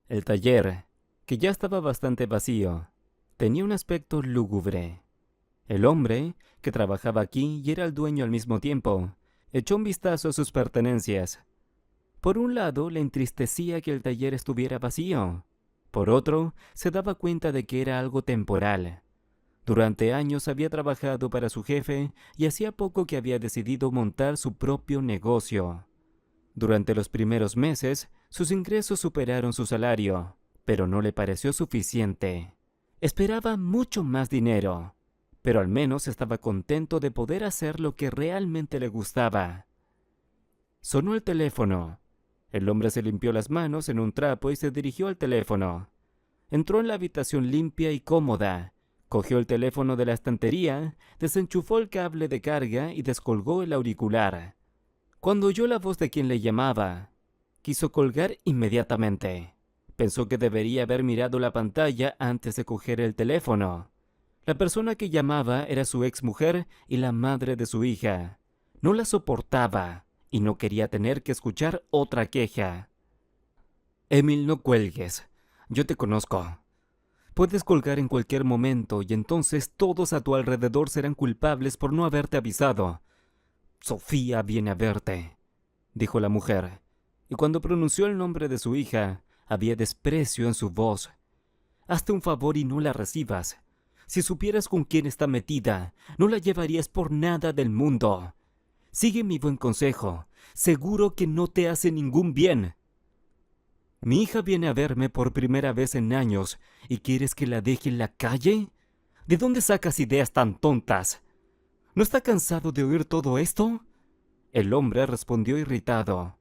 El taller, que ya estaba bastante vacío, tenía un aspecto lúgubre. El hombre, que trabajaba aquí y era el dueño al mismo tiempo, echó un vistazo a sus pertenencias. Por un lado, le entristecía que el taller estuviera vacío. Por otro, se daba cuenta de que era algo temporal. Durante años había trabajado para su jefe y hacía poco que había decidido montar su propio negocio. Durante los primeros meses, sus ingresos superaron su salario, pero no le pareció suficiente. Esperaba mucho más dinero, pero al menos estaba contento de poder hacer lo que realmente le gustaba. Sonó el teléfono. El hombre se limpió las manos en un trapo y se dirigió al teléfono. Entró en la habitación limpia y cómoda. Cogió el teléfono de la estantería, desenchufó el cable de carga y descolgó el auricular. Cuando oyó la voz de quien le llamaba, quiso colgar inmediatamente. Pensó que debería haber mirado la pantalla antes de coger el teléfono. La persona que llamaba era su exmujer y la madre de su hija. No la soportaba y no quería tener que escuchar otra queja. Emil, no cuelgues. Yo te conozco. Puedes colgar en cualquier momento y entonces todos a tu alrededor serán culpables por no haberte avisado. Sofía viene a verte, dijo la mujer, y cuando pronunció el nombre de su hija, había desprecio en su voz. Hazte un favor y no la recibas. Si supieras con quién está metida, no la llevarías por nada del mundo. Sigue mi buen consejo. Seguro que no te hace ningún bien. Mi hija viene a verme por primera vez en años y ¿quieres que la deje en la calle? ¿De dónde sacas ideas tan tontas? ¿No está cansado de oír todo esto? El hombre respondió irritado,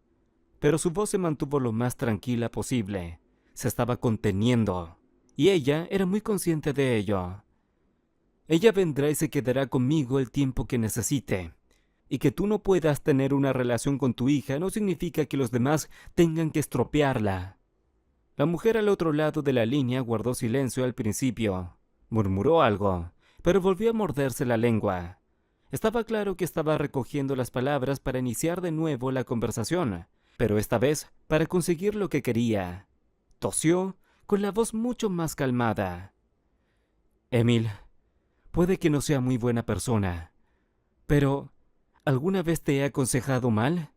pero su voz se mantuvo lo más tranquila posible. Se estaba conteniendo, y ella era muy consciente de ello. Ella vendrá y se quedará conmigo el tiempo que necesite. Y que tú no puedas tener una relación con tu hija no significa que los demás tengan que estropearla. La mujer al otro lado de la línea guardó silencio al principio. Murmuró algo, pero volvió a morderse la lengua. Estaba claro que estaba recogiendo las palabras para iniciar de nuevo la conversación, pero esta vez para conseguir lo que quería. Tosió con la voz mucho más calmada. Emil, puede que no sea muy buena persona, pero ¿alguna vez te he aconsejado mal?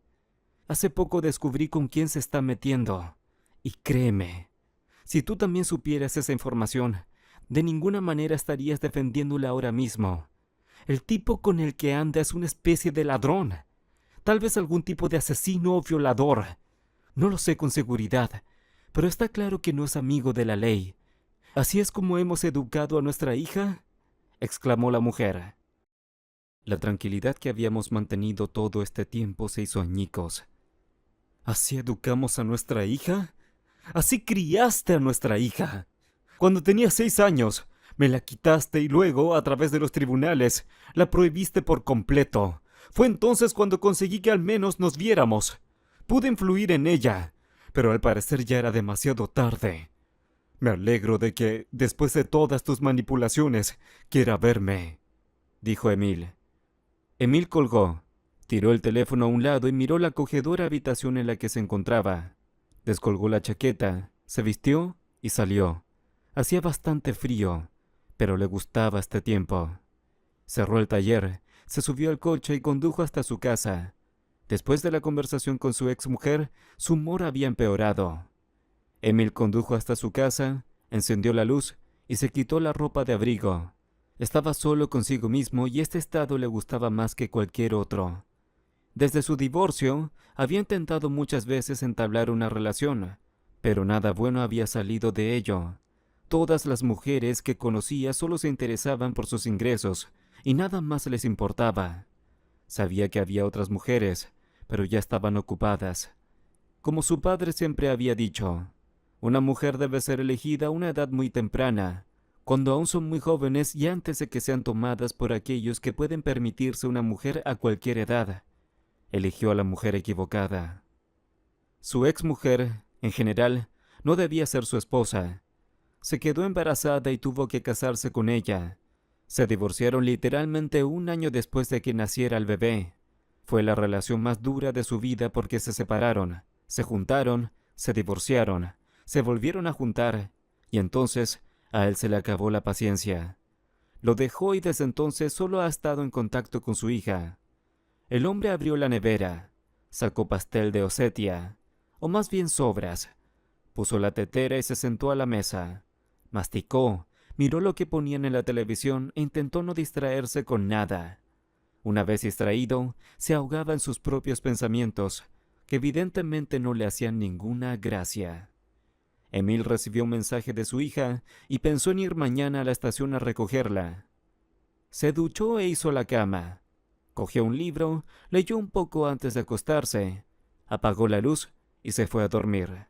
Hace poco descubrí con quién se está metiendo. Y créeme, si tú también supieras esa información, de ninguna manera estarías defendiéndola ahora mismo. El tipo con el que anda es una especie de ladrón. Tal vez algún tipo de asesino o violador. No lo sé con seguridad, pero está claro que no es amigo de la ley. ¿Así es como hemos educado a nuestra hija?, exclamó la mujer. La tranquilidad que habíamos mantenido todo este tiempo se hizo añicos. ¿Así educamos a nuestra hija? ¿Así criaste a nuestra hija? Cuando tenía 6 años, me la quitaste y luego, a través de los tribunales, la prohibiste por completo. Fue entonces cuando conseguí que al menos nos viéramos. Pude influir en ella, pero al parecer ya era demasiado tarde. Me alegro de que, después de todas tus manipulaciones, quiera verme, dijo Emil. Emil colgó, tiró el teléfono a un lado y miró la acogedora habitación en la que se encontraba. Descolgó la chaqueta, se vistió y salió. Hacía bastante frío, pero le gustaba este tiempo. Cerró el taller, se subió al coche y condujo hasta su casa. Después de la conversación con su exmujer, su humor había empeorado. Emil condujo hasta su casa, encendió la luz y se quitó la ropa de abrigo. Estaba solo consigo mismo y este estado le gustaba más que cualquier otro. Desde su divorcio, había intentado muchas veces entablar una relación, pero nada bueno había salido de ello. Todas las mujeres que conocía solo se interesaban por sus ingresos y nada más les importaba. Sabía que había otras mujeres, pero ya estaban ocupadas. Como su padre siempre había dicho, una mujer debe ser elegida a una edad muy temprana, cuando aún son muy jóvenes y antes de que sean tomadas por aquellos que pueden permitirse una mujer a cualquier edad. Eligió a la mujer equivocada. Su exmujer, en general, no debía ser su esposa. Se quedó embarazada y tuvo que casarse con ella. Se divorciaron literalmente un año después de que naciera el bebé. Fue la relación más dura de su vida porque se separaron, se juntaron, se divorciaron, se volvieron a juntar, y entonces a él se le acabó la paciencia. Lo dejó y desde entonces solo ha estado en contacto con su hija. El hombre abrió la nevera, sacó pastel de Osetia, o más bien sobras, puso la tetera y se sentó a la mesa. Masticó, miró lo que ponían en la televisión e intentó no distraerse con nada. Una vez distraído, se ahogaba en sus propios pensamientos, que evidentemente no le hacían ninguna gracia. Emil recibió un mensaje de su hija y pensó en ir mañana a la estación a recogerla. Se duchó e hizo la cama. Cogió un libro, leyó un poco antes de acostarse, apagó la luz y se fue a dormir.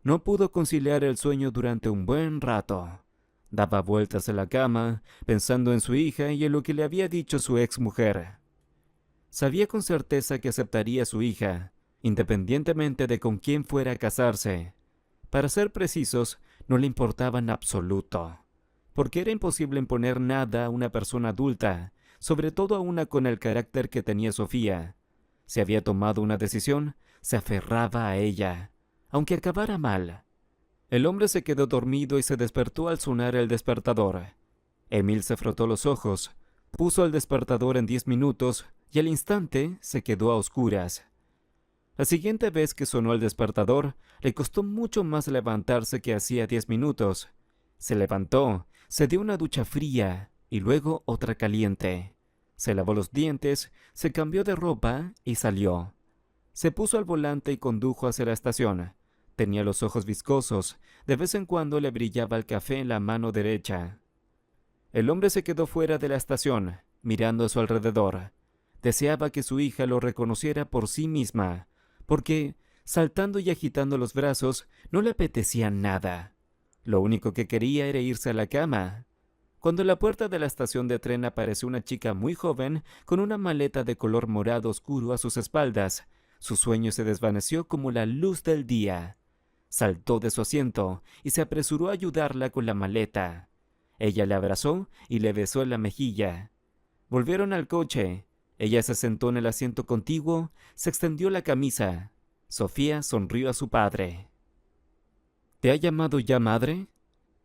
No pudo conciliar el sueño durante un buen rato. Daba vueltas en la cama, pensando en su hija y en lo que le había dicho su exmujer. Sabía con certeza que aceptaría a su hija, independientemente de con quién fuera a casarse. Para ser precisos, no le importaba en absoluto, porque era imposible imponer nada a una persona adulta, sobre todo a una con el carácter que tenía Sofía. Si había tomado una decisión, se aferraba a ella, aunque acabara mal. El hombre se quedó dormido y se despertó al sonar el despertador. Emil se frotó los ojos, puso el despertador en 10 minutos y al instante se quedó a oscuras. La siguiente vez que sonó el despertador, le costó mucho más levantarse que hacía 10 minutos. Se levantó, se dio una ducha fría y luego otra caliente. Se lavó los dientes, se cambió de ropa y salió. Se puso al volante y condujo hacia la estación. Tenía los ojos viscosos, de vez en cuando le brillaba el café en la mano derecha. El hombre se quedó fuera de la estación, mirando a su alrededor. Deseaba que su hija lo reconociera por sí misma, porque, saltando y agitando los brazos, no le apetecía nada. Lo único que quería era irse a la cama. Cuando en la puerta de la estación de tren apareció una chica muy joven con una maleta de color morado oscuro a sus espaldas, su sueño se desvaneció como la luz del día. Saltó de su asiento y se apresuró a ayudarla con la maleta. Ella le abrazó y le besó en la mejilla. Volvieron al coche. Ella se sentó en el asiento contiguo, se extendió la camisa. Sofía sonrió a su padre. ¿Te ha llamado ya madre?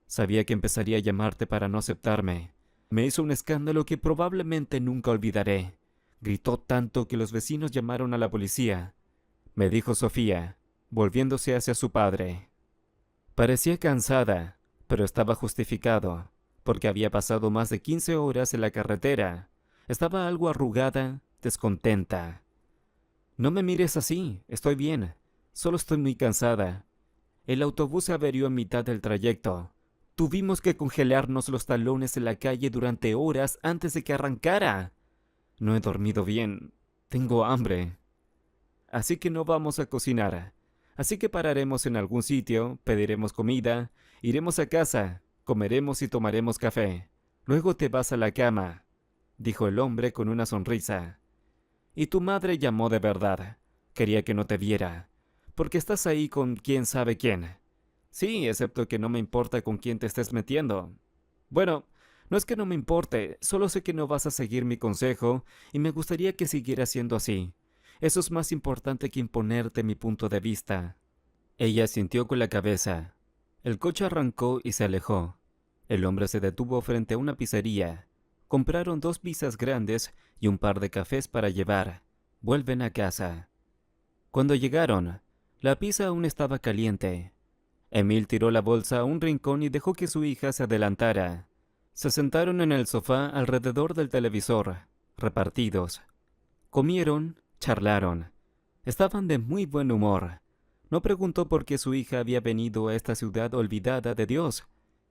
Sabía que empezaría a llamarte para no aceptarme. Me hizo un escándalo que probablemente nunca olvidaré. Gritó tanto que los vecinos llamaron a la policía, me dijo Sofía, volviéndose hacia su padre. Parecía cansada, pero estaba justificado, porque había pasado más de 15 horas en la carretera. Estaba algo arrugada, descontenta. No me mires así, estoy bien. Solo estoy muy cansada. El autobús se averió en mitad del trayecto. Tuvimos que congelarnos los talones en la calle durante horas antes de que arrancara. No he dormido bien. Tengo hambre. Así que no vamos a cocinar. Así que pararemos en algún sitio, pediremos comida, iremos a casa, comeremos y tomaremos café. Luego te vas a la cama, dijo el hombre con una sonrisa. Y tu madre llamó de verdad. Quería que no te viera, porque estás ahí con quién sabe quién. Sí, excepto que no me importa con quién te estés metiendo. Bueno, no es que no me importe, solo sé que no vas a seguir mi consejo y me gustaría que siguieras siendo así. Eso es más importante que imponerte mi punto de vista. Ella asintió con la cabeza. El coche arrancó y se alejó. El hombre se detuvo frente a una pizzería. Compraron 2 pizzas grandes y un par de cafés para llevar. Vuelven a casa. Cuando llegaron, la pizza aún estaba caliente. Emil tiró la bolsa a un rincón y dejó que su hija se adelantara. Se sentaron en el sofá alrededor del televisor, repartidos. Comieron, charlaron. Estaban de muy buen humor. No preguntó por qué su hija había venido a esta ciudad olvidada de Dios.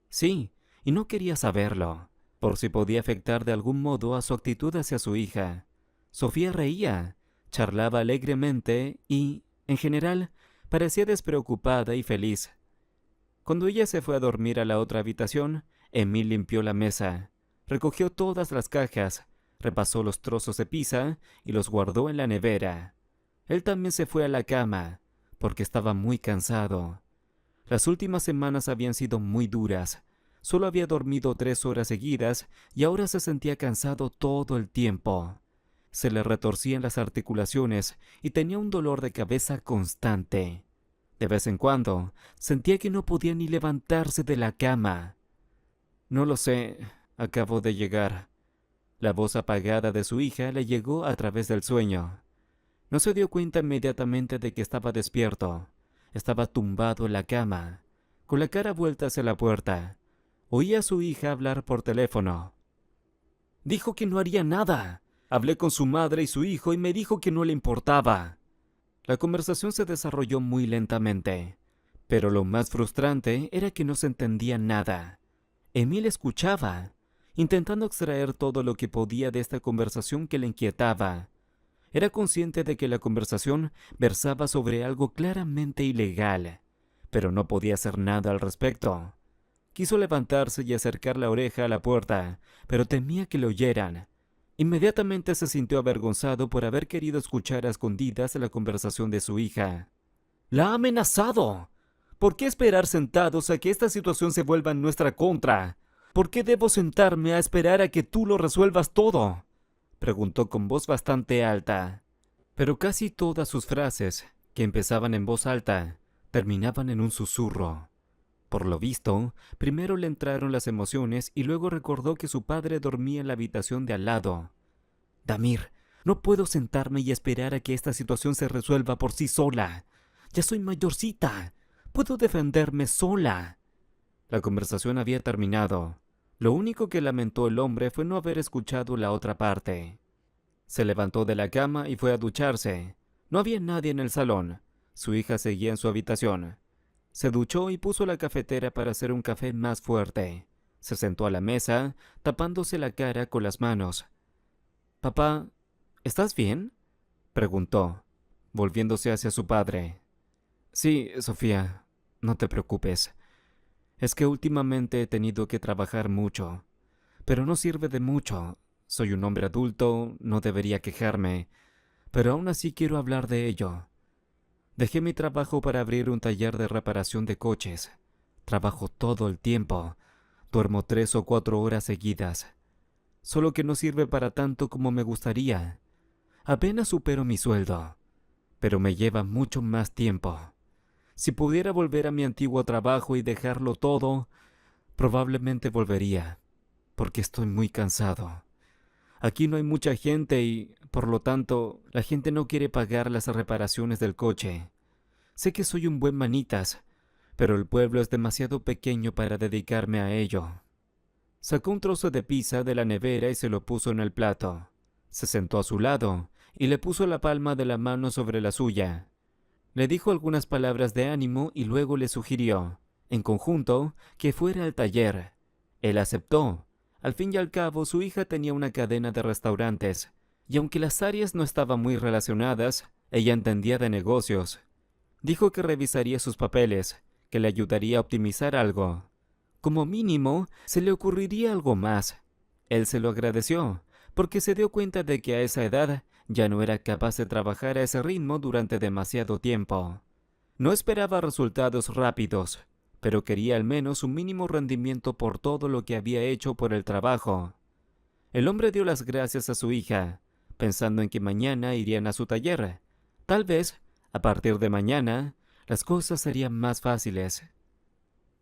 Sí, y no quería saberlo, por si podía afectar de algún modo a su actitud hacia su hija. Sofía reía, charlaba alegremente y, en general, parecía despreocupada y feliz. Cuando ella se fue a dormir a la otra habitación, Emil limpió la mesa, recogió todas las cajas, repasó los trozos de pizza y los guardó en la nevera. Él también se fue a la cama, porque estaba muy cansado. Las últimas semanas habían sido muy duras. Solo había dormido 3 horas seguidas y ahora se sentía cansado todo el tiempo. Se le retorcían las articulaciones y tenía un dolor de cabeza constante. De vez en cuando, sentía que no podía ni levantarse de la cama. No lo sé, acabo de llegar. La voz apagada de su hija le llegó a través del sueño. No se dio cuenta inmediatamente de que estaba despierto. Estaba tumbado en la cama, con la cara vuelta hacia la puerta. Oía a su hija hablar por teléfono. Dijo que no haría nada. Hablé con su madre y su hijo y me dijo que no le importaba. La conversación se desarrolló muy lentamente, pero lo más frustrante era que no se entendía nada. Emil escuchaba, intentando extraer todo lo que podía de esta conversación que le inquietaba. Era consciente de que la conversación versaba sobre algo claramente ilegal, pero no podía hacer nada al respecto. Quiso levantarse y acercar la oreja a la puerta, pero temía que lo oyeran. Inmediatamente se sintió avergonzado por haber querido escuchar a escondidas la conversación de su hija. ¡La ha amenazado! ¿Por qué esperar sentados a que esta situación se vuelva en nuestra contra? ¿Por qué debo sentarme a esperar a que tú lo resuelvas todo?, preguntó con voz bastante alta. Pero casi todas sus frases, que empezaban en voz alta, terminaban en un susurro. Por lo visto, primero le entraron las emociones y luego recordó que su padre dormía en la habitación de al lado. Damir, no puedo sentarme y esperar a que esta situación se resuelva por sí sola. Ya soy mayorcita. Puedo defenderme sola. La conversación había terminado. Lo único que lamentó el hombre fue no haber escuchado la otra parte. Se levantó de la cama y fue a ducharse. No había nadie en el salón. Su hija seguía en su habitación. Se duchó y puso la cafetera para hacer un café más fuerte. Se sentó a la mesa, tapándose la cara con las manos. «Papá, ¿estás bien?», preguntó, volviéndose hacia su padre. «Sí, Sofía, no te preocupes. Es que últimamente he tenido que trabajar mucho, pero no sirve de mucho. Soy un hombre adulto, no debería quejarme, pero aún así quiero hablar de ello. Dejé mi trabajo para abrir un taller de reparación de coches. Trabajo todo el tiempo. Duermo 3 o 4 horas seguidas. Solo que no sirve para tanto como me gustaría. Apenas supero mi sueldo, pero me lleva mucho más tiempo. Si pudiera volver a mi antiguo trabajo y dejarlo todo, probablemente volvería, porque estoy muy cansado. Aquí no hay mucha gente y, por lo tanto, la gente no quiere pagar las reparaciones del coche. Sé que soy un buen manitas, pero el pueblo es demasiado pequeño para dedicarme a ello. Sacó un trozo de pizza de la nevera y se lo puso en el plato. Se sentó a su lado y le puso la palma de la mano sobre la suya. Le dijo algunas palabras de ánimo y luego le sugirió, en conjunto, que fuera al taller. Él aceptó. Al fin y al cabo, su hija tenía una cadena de restaurantes, y aunque las áreas no estaban muy relacionadas, ella entendía de negocios. Dijo que revisaría sus papeles, que le ayudaría a optimizar algo. Como mínimo, se le ocurriría algo más. Él se lo agradeció, porque se dio cuenta de que a esa edad ya no era capaz de trabajar a ese ritmo durante demasiado tiempo. No esperaba resultados rápidos, pero quería al menos un mínimo rendimiento por todo lo que había hecho por el trabajo. El hombre dio las gracias a su hija, pensando en que mañana irían a su taller. Tal vez, a partir de mañana, las cosas serían más fáciles.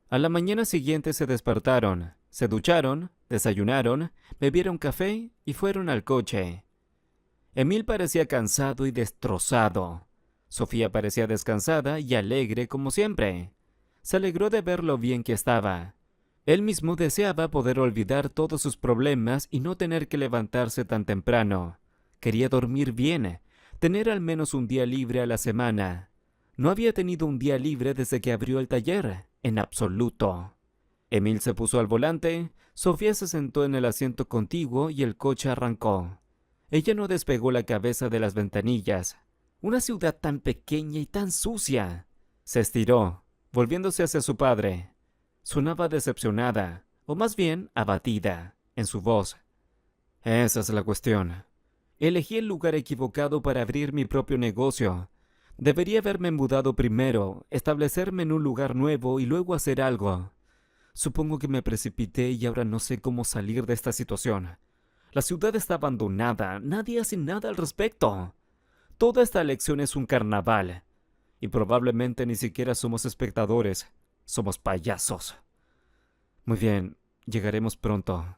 A la mañana siguiente se despertaron, se ducharon, desayunaron, bebieron café y fueron al coche. Emil parecía cansado y destrozado. Sofía parecía descansada y alegre como siempre. Se alegró de ver lo bien que estaba. Él mismo deseaba poder olvidar todos sus problemas y no tener que levantarse tan temprano. Quería dormir bien, tener al menos un día libre a la semana. No había tenido un día libre desde que abrió el taller, en absoluto. Emil se puso al volante, Sofía se sentó en el asiento contiguo y el coche arrancó. Ella no despegó la cabeza de las ventanillas. Una ciudad tan pequeña y tan sucia. Se estiró, volviéndose hacia su padre. Sonaba decepcionada, o más bien abatida, en su voz. Esa es la cuestión. Elegí el lugar equivocado para abrir mi propio negocio. Debería haberme mudado primero, establecerme en un lugar nuevo y luego hacer algo. Supongo que me precipité y ahora no sé cómo salir de esta situación. La ciudad está abandonada, nadie hace nada al respecto. Toda esta elección es un carnaval. Y probablemente ni siquiera somos espectadores, somos payasos. Muy bien, llegaremos pronto,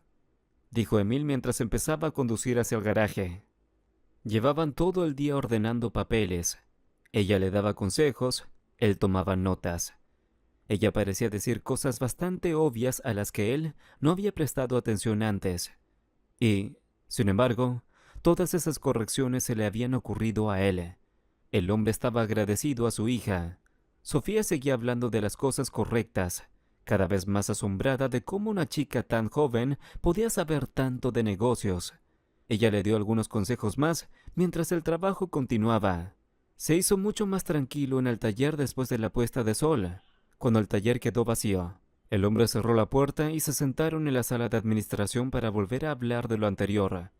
dijo Emil mientras empezaba a conducir hacia el garaje. Llevaban todo el día ordenando papeles. Ella le daba consejos, él tomaba notas. Ella parecía decir cosas bastante obvias a las que él no había prestado atención antes. Y, sin embargo, todas esas correcciones se le habían ocurrido a él. El hombre estaba agradecido a su hija. Sofía seguía hablando de las cosas correctas, cada vez más asombrada de cómo una chica tan joven podía saber tanto de negocios. Ella le dio algunos consejos más mientras el trabajo continuaba. Se hizo mucho más tranquilo en el taller después de la puesta de sol, cuando el taller quedó vacío. El hombre cerró la puerta y se sentaron en la sala de administración para volver a hablar de lo anterior.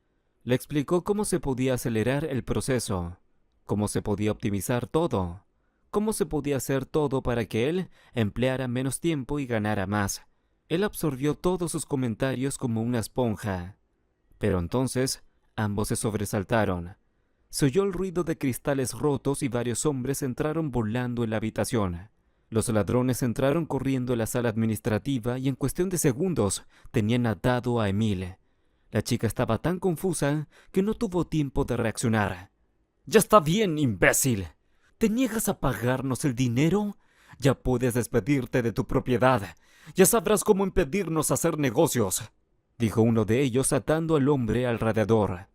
Le explicó cómo se podía acelerar el proceso, cómo se podía optimizar todo, cómo se podía hacer todo para que él empleara menos tiempo y ganara más. Él absorbió todos sus comentarios como una esponja. Pero entonces ambos se sobresaltaron. Se oyó el ruido de cristales rotos y varios hombres entraron volando en la habitación. Los ladrones entraron corriendo en la sala administrativa y en cuestión de segundos tenían atado a Emil. La chica estaba tan confusa que no tuvo tiempo de reaccionar. «¡Ya está bien, imbécil! ¿Te niegas a pagarnos el dinero? Ya puedes despedirte de tu propiedad. Ya sabrás cómo impedirnos hacer negocios», dijo uno de ellos atando al hombre al radiador.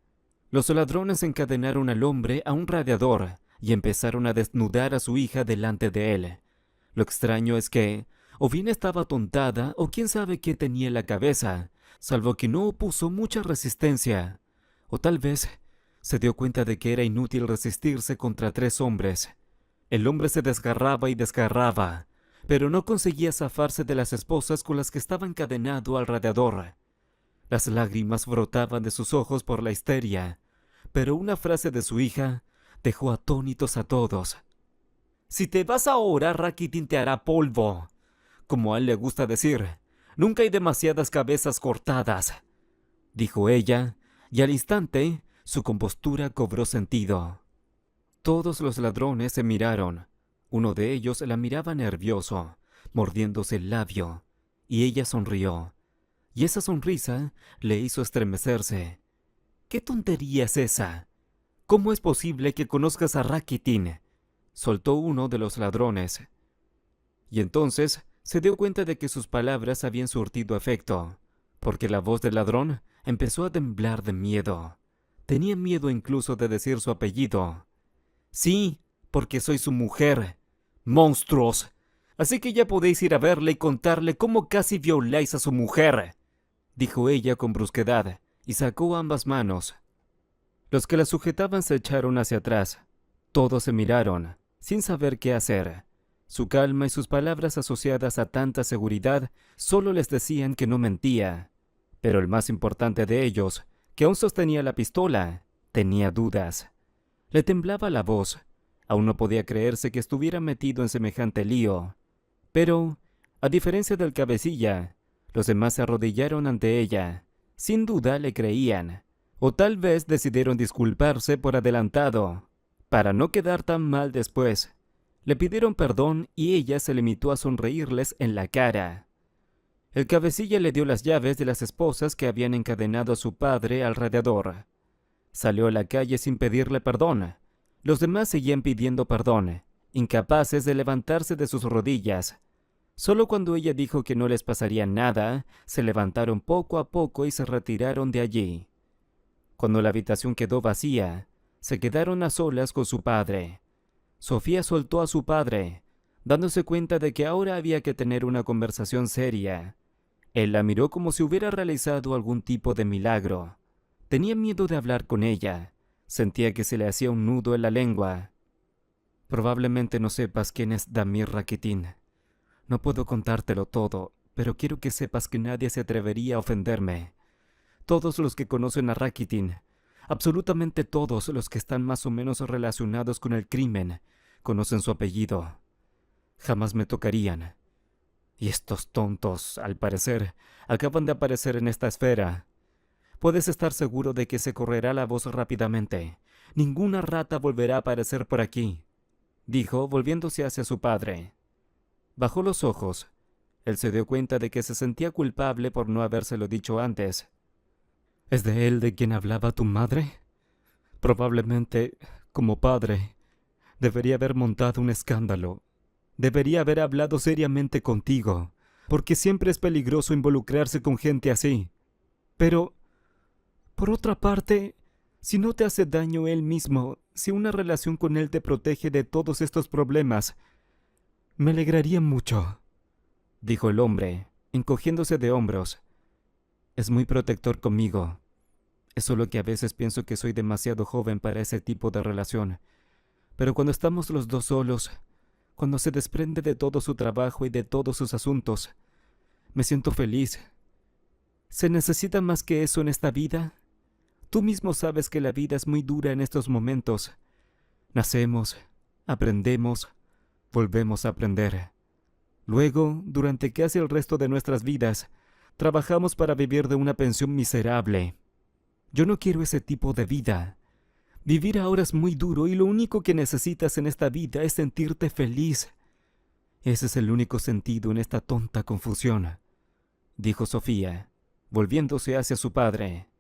Los ladrones encadenaron al hombre a un radiador y empezaron a desnudar a su hija delante de él. Lo extraño es que, o bien estaba tontada o quién sabe qué tenía en la cabeza, salvo que no opuso mucha resistencia. O tal vez se dio cuenta de que era inútil resistirse contra 3 hombres. El hombre se desgarraba y desgarraba, pero no conseguía zafarse de las esposas con las que estaba encadenado al radiador. Las lágrimas brotaban de sus ojos por la histeria, pero una frase de su hija dejó atónitos a todos. «Si te vas ahora, Rakitin te hará polvo». Como a él le gusta decir, «Nunca hay demasiadas cabezas cortadas», dijo ella, y al instante su compostura cobró sentido. Todos los ladrones se miraron. Uno de ellos la miraba nervioso, mordiéndose el labio, y ella sonrió. Y esa sonrisa le hizo estremecerse. «¿Qué tontería es esa? ¿Cómo es posible que conozcas a Rakitin?», soltó uno de los ladrones. Y entonces se dio cuenta de que sus palabras habían surtido efecto, porque la voz del ladrón empezó a temblar de miedo. Tenía miedo incluso de decir su apellido. «Sí, porque soy su mujer. ¡Monstruos! Así que ya podéis ir a verle y contarle cómo casi violáis a su mujer», dijo ella con brusquedad, y sacó ambas manos. Los que la sujetaban se echaron hacia atrás. Todos se miraron, sin saber qué hacer. Su calma y sus palabras asociadas a tanta seguridad solo les decían que no mentía. Pero el más importante de ellos, que aún sostenía la pistola, tenía dudas. Le temblaba la voz. Aún no podía creerse que estuviera metido en semejante lío. Pero, a diferencia del cabecilla, los demás se arrodillaron ante ella. Sin duda le creían. O tal vez decidieron disculparse por adelantado, para no quedar tan mal después. Le pidieron perdón y ella se limitó a sonreírles en la cara. El cabecilla le dio las llaves de las esposas que habían encadenado a su padre al radiador. Salió a la calle sin pedirle perdón. Los demás seguían pidiendo perdón, incapaces de levantarse de sus rodillas. Solo cuando ella dijo que no les pasaría nada, se levantaron poco a poco y se retiraron de allí. Cuando la habitación quedó vacía, se quedaron a solas con su padre. Sofía soltó a su padre, dándose cuenta de que ahora había que tener una conversación seria. Él la miró como si hubiera realizado algún tipo de milagro. Tenía miedo de hablar con ella. Sentía que se le hacía un nudo en la lengua. «Probablemente no sepas quién es Damir Rakitin. No puedo contártelo todo, pero quiero que sepas que nadie se atrevería a ofenderme. Todos los que conocen a Rakitin, absolutamente todos los que están más o menos relacionados con el crimen, conocen su apellido. Jamás me tocarían. Y estos tontos, al parecer, acaban de aparecer en esta esfera. Puedes estar seguro de que se correrá la voz rápidamente. Ninguna rata volverá a aparecer por aquí. dijo, volviéndose hacia su padre. Bajó los ojos. Él se dio cuenta de que se sentía culpable por no habérselo dicho antes. ¿Es de él de quien hablaba tu madre? Probablemente, como padre, debería haber montado un escándalo. Debería haber hablado seriamente contigo, porque siempre es peligroso involucrarse con gente así. Pero, por otra parte, si no te hace daño él mismo, si una relación con él te protege de todos estos problemas, me alegraría mucho, dijo el hombre, encogiéndose de hombros. Es muy protector conmigo. Es solo que a veces pienso que soy demasiado joven para ese tipo de relación. Pero cuando estamos los dos solos, cuando se desprende de todo su trabajo y de todos sus asuntos, me siento feliz. ¿Se necesita más que eso en esta vida? Tú mismo sabes que la vida es muy dura en estos momentos. Nacemos, aprendemos, volvemos a aprender. Luego, durante casi el resto de nuestras vidas, trabajamos para vivir de una pensión miserable. Yo no quiero ese tipo de vida. Vivir ahora es muy duro y lo único que necesitas en esta vida es sentirte feliz. Ese es el único sentido en esta tonta confusión, dijo Sofía, volviéndose hacia su padre.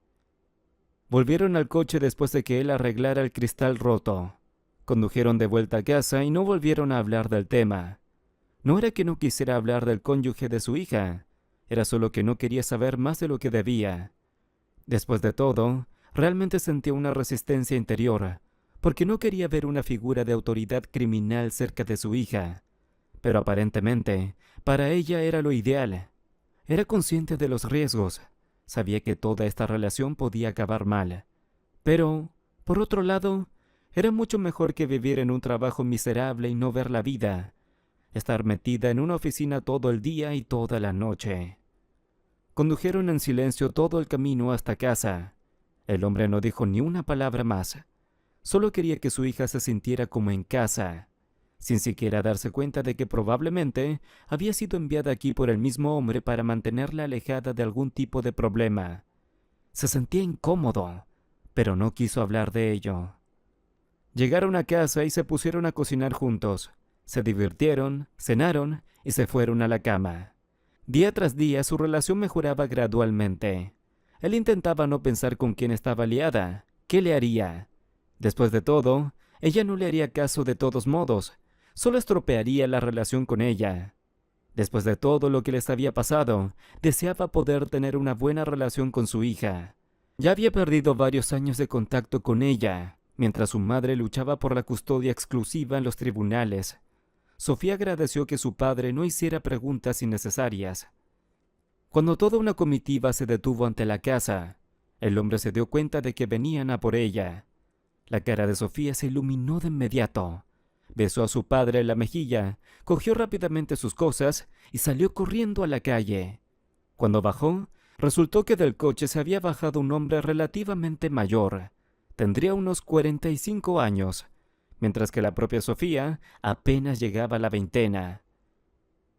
Volvieron al coche después de que él arreglara el cristal roto. Condujeron de vuelta a casa y no volvieron a hablar del tema. No era que no quisiera hablar del cónyuge de su hija, era solo que no quería saber más de lo que debía. Después de todo, realmente sentía una resistencia interior, porque no quería ver una figura de autoridad criminal cerca de su hija. Pero aparentemente, para ella era lo ideal. Era consciente de los riesgos, sabía que toda esta relación podía acabar mal. Pero, por otro lado, era mucho mejor que vivir en un trabajo miserable y no ver la vida, estar metida en una oficina todo el día y toda la noche. Condujeron en silencio todo el camino hasta casa. El hombre no dijo ni una palabra más. Solo quería que su hija se sintiera como en casa, sin siquiera darse cuenta de que probablemente había sido enviada aquí por el mismo hombre para mantenerla alejada de algún tipo de problema. Se sentía incómodo, pero no quiso hablar de ello. Llegaron a casa y se pusieron a cocinar juntos. Se divirtieron, cenaron y se fueron a la cama. Día tras día su relación mejoraba gradualmente. Él intentaba no pensar con quién estaba liada, qué le haría. Después de todo, ella no le haría caso de todos modos, solo estropearía la relación con ella. Después de todo lo que les había pasado, deseaba poder tener una buena relación con su hija. Ya había perdido varios años de contacto con ella, mientras su madre luchaba por la custodia exclusiva en los tribunales. Sofía agradeció que su padre no hiciera preguntas innecesarias. Cuando toda una comitiva se detuvo ante la casa, el hombre se dio cuenta de que venían a por ella. La cara de Sofía se iluminó de inmediato. Besó a su padre en la mejilla, cogió rápidamente sus cosas y salió corriendo a la calle. Cuando bajó, resultó que del coche se había bajado un hombre relativamente mayor. Tendría unos 45 años, mientras que la propia Sofía apenas llegaba a la veintena.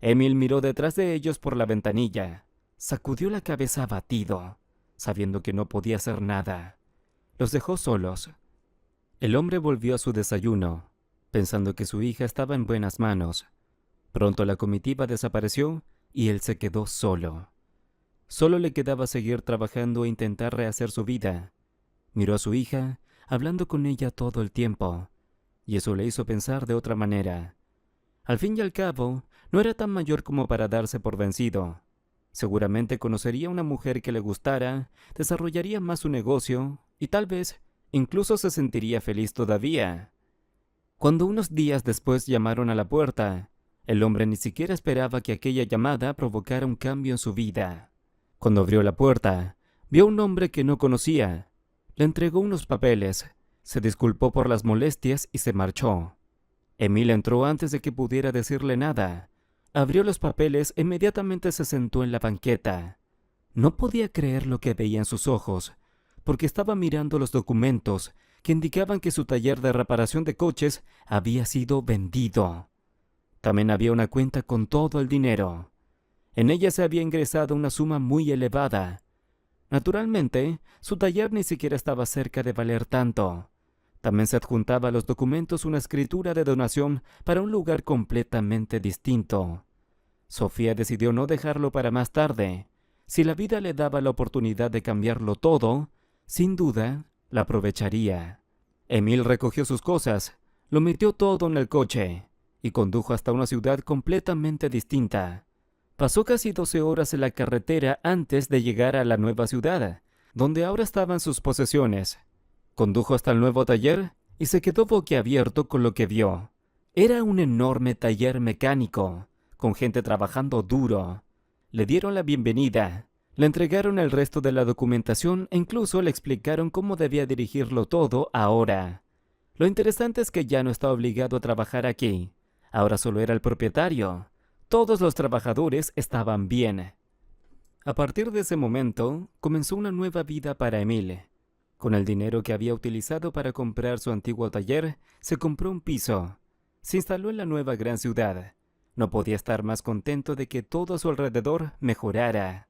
Emil miró detrás de ellos por la ventanilla. Sacudió la cabeza abatido, sabiendo que no podía hacer nada. Los dejó solos. El hombre volvió a su desayuno, pensando que su hija estaba en buenas manos. Pronto la comitiva desapareció y él se quedó solo. Solo le quedaba seguir trabajando e intentar rehacer su vida. Miró a su hija, hablando con ella todo el tiempo, y eso le hizo pensar de otra manera. Al fin y al cabo, no era tan mayor como para darse por vencido. Seguramente conocería a una mujer que le gustara, desarrollaría más su negocio y tal vez incluso se sentiría feliz todavía. Cuando unos días después llamaron a la puerta, el hombre ni siquiera esperaba que aquella llamada provocara un cambio en su vida. Cuando abrió la puerta, vio a un hombre que no conocía. Le entregó unos papeles, se disculpó por las molestias y se marchó. Emil entró antes de que pudiera decirle nada. Abrió los papeles e inmediatamente se sentó en la banqueta. No podía creer lo que veía en sus ojos, porque estaba mirando los documentos que indicaban que su taller de reparación de coches había sido vendido. También había una cuenta con todo el dinero. En ella se había ingresado una suma muy elevada. Naturalmente, su taller ni siquiera estaba cerca de valer tanto, También se adjuntaba a los documentos una escritura de donación para un lugar completamente distinto. Sofía decidió no dejarlo para más tarde. Si la vida le daba la oportunidad de cambiarlo todo, sin duda, la aprovecharía. Emil recogió sus cosas, lo metió todo en el coche y condujo hasta una ciudad completamente distinta. Pasó casi 12 horas en la carretera antes de llegar a la nueva ciudad, donde ahora estaban sus posesiones. Condujo hasta el nuevo taller y se quedó boquiabierto con lo que vio. Era un enorme taller mecánico, con gente trabajando duro. Le dieron la bienvenida, le entregaron el resto de la documentación e incluso le explicaron cómo debía dirigirlo todo ahora. Lo interesante es que ya no estaba obligado a trabajar aquí. Ahora solo era el propietario. Todos los trabajadores estaban bien. A partir de ese momento, comenzó una nueva vida para Emil. Con el dinero que había utilizado para comprar su antiguo taller, se compró un piso. Se instaló en la nueva gran ciudad. No podía estar más contento de que todo a su alrededor mejorara.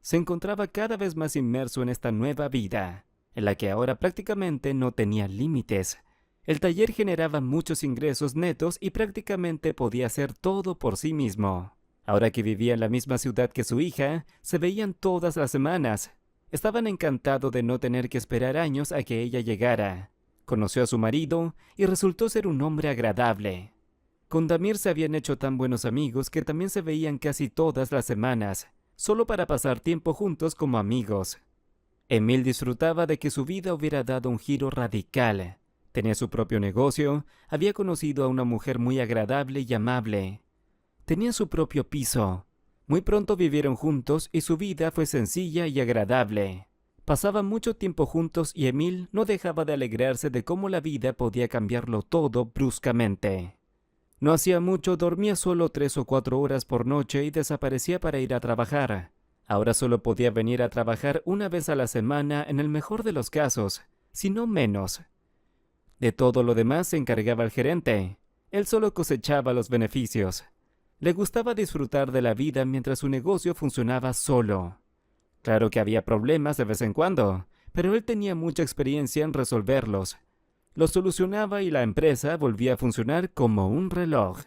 Se encontraba cada vez más inmerso en esta nueva vida, en la que ahora prácticamente no tenía límites. El taller generaba muchos ingresos netos y prácticamente podía hacer todo por sí mismo. Ahora que vivía en la misma ciudad que su hija, se veían todas las semanas. Estaban encantados de no tener que esperar años a que ella llegara. Conoció a su marido y resultó ser un hombre agradable. Con Damir se habían hecho tan buenos amigos que también se veían casi todas las semanas, solo para pasar tiempo juntos como amigos. Emil disfrutaba de que su vida hubiera dado un giro radical. Tenía su propio negocio, había conocido a una mujer muy agradable y amable. Tenía su propio piso. Muy pronto vivieron juntos y su vida fue sencilla y agradable. Pasaban mucho tiempo juntos y Emil no dejaba de alegrarse de cómo la vida podía cambiarlo todo bruscamente. No hacía mucho, dormía solo 3 o 4 horas por noche y desaparecía para ir a trabajar. Ahora solo podía venir a trabajar una vez a la semana en el mejor de los casos, si no menos. De todo lo demás se encargaba el gerente. Él solo cosechaba los beneficios. Le gustaba disfrutar de la vida mientras su negocio funcionaba solo. Claro que había problemas de vez en cuando, pero él tenía mucha experiencia en resolverlos. Los solucionaba y la empresa volvía a funcionar como un reloj.